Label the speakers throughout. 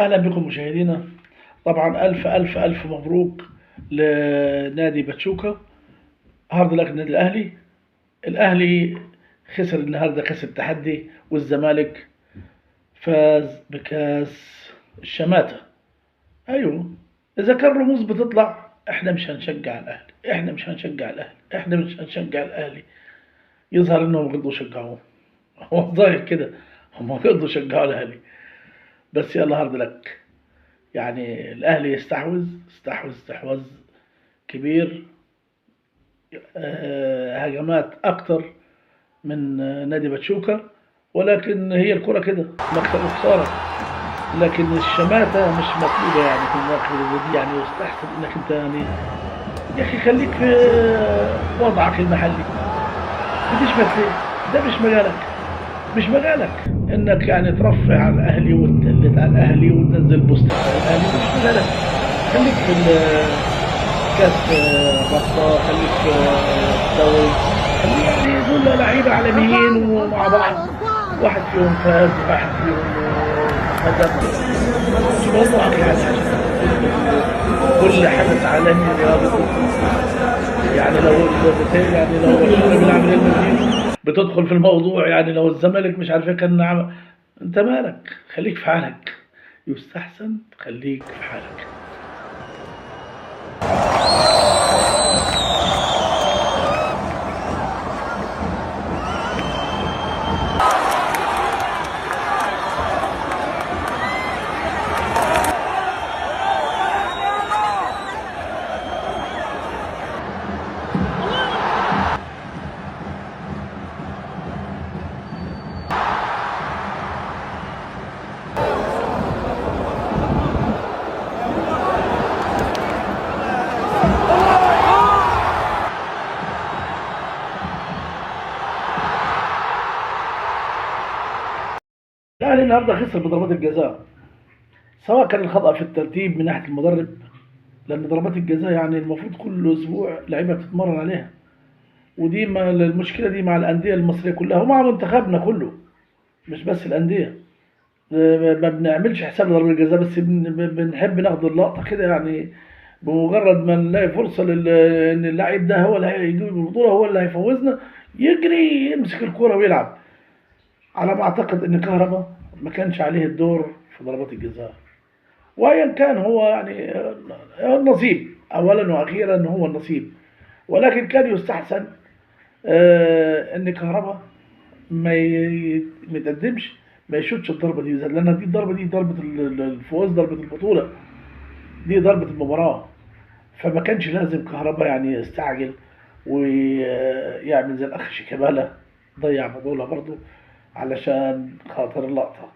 Speaker 1: أهلا بكم مشاهدينا. طبعا ألف ألف ألف مبروك لنادي باتشوكا، هارد لك النادي الأهلي. الأهلي خسر النهارده كأس التحدي، والزمالك فاز بكأس الشماتة. أيوه، إذا كان رموز بتطلع إحنا مش هنشجع الأهلي، إحنا مش هنشجع الأهلي، إحنا مش هنشجع الأهلي. يظهر إنهم رضوا يشجعوه. هو الظاهر كده هم رضوا يشجعوا الأهلي. بس يلا هارد لك. يعني الأهلي استحوذ استحواذ كبير، هجمات أكتر من نادي باتشوكا، ولكن هي الكرة كده، مكسب وخسارة. لكن الشماتة مش مطلوبة يعني في المواقف دي، يعني يستحسن إنك أنت يعني يا أخي خليك في وضعك المحلي، بتشمت ليه؟ ده مش مجالك، مش مجالك انك يعني ترفع على الاهلي وتقلد على الاهلي وتنزل بوست على الاهلي، مش مجالك. خليك في كاس رابطة، خليك في الدوري، خليك يعني دول لعيبه عالميين ومع بعض، واحد فيهم فاز وواحد فيهم هزم. مش موضوعك يعني عشان كل حدث عالمي رياضي. يعني لو يعني لو برشلونه بيلعب ريال مدريد بتدخل في الموضوع، يعني لو الزمالك مش عارف ايه كان نعم. انت مالك؟ خليك في حالك، يستحسن خليك في حالك. الاهلي النهارده خسر بضربات الجزاء، سواء كان الخطأ في الترتيب من ناحية المدرب، لأن ضربات الجزاء يعني المفروض كل أسبوع لعيبة بتتمرن عليها، ودي ما المشكلة دي مع الأندية المصرية كلها ومع منتخبنا كله، مش بس الأندية. ما بنعملش حساب لضربة الجزاء، بس بنحب ناخد اللقطة كده يعني، بمجرد ما نلاقي فرصة إن اللاعب ده هو اللي هيجيب البطولة، هو اللي هيفوزنا، يجري يمسك الكورة ويلعب. على ما أعتقد إن كهربا ما كانش عليه الدور في ضربات الجزاء، وأيا كان هو يعني النصيب أولا وأخيرا هو النصيب. ولكن كان يستحسن إن كهربا ما يتقدمش، ما يشوتش الضربة دي، لأن دي الضربة دي ضربة الفوز، ضربة البطولة، دي ضربة المباراة. فما كانش لازم كهربا يعني يستعجل ويعمل زي الأخ شيكابالا، ضيع بطولة برضه علشان خاطر اللقطة.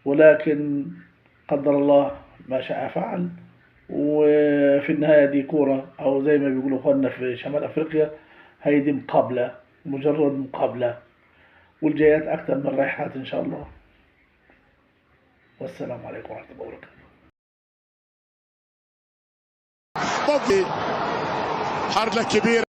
Speaker 1: ولكن قدر الله ما شاء فعل، وفي النهاية دي كورة، أو زي ما بيقولوا اخواننا في شمال أفريقيا، هي دي مقابلة، مجرد مقابلة، والجايات أكثر من رايحات إن شاء الله. والسلام عليكم ورحمة الله وبركاته.
Speaker 2: حركة كبيرة.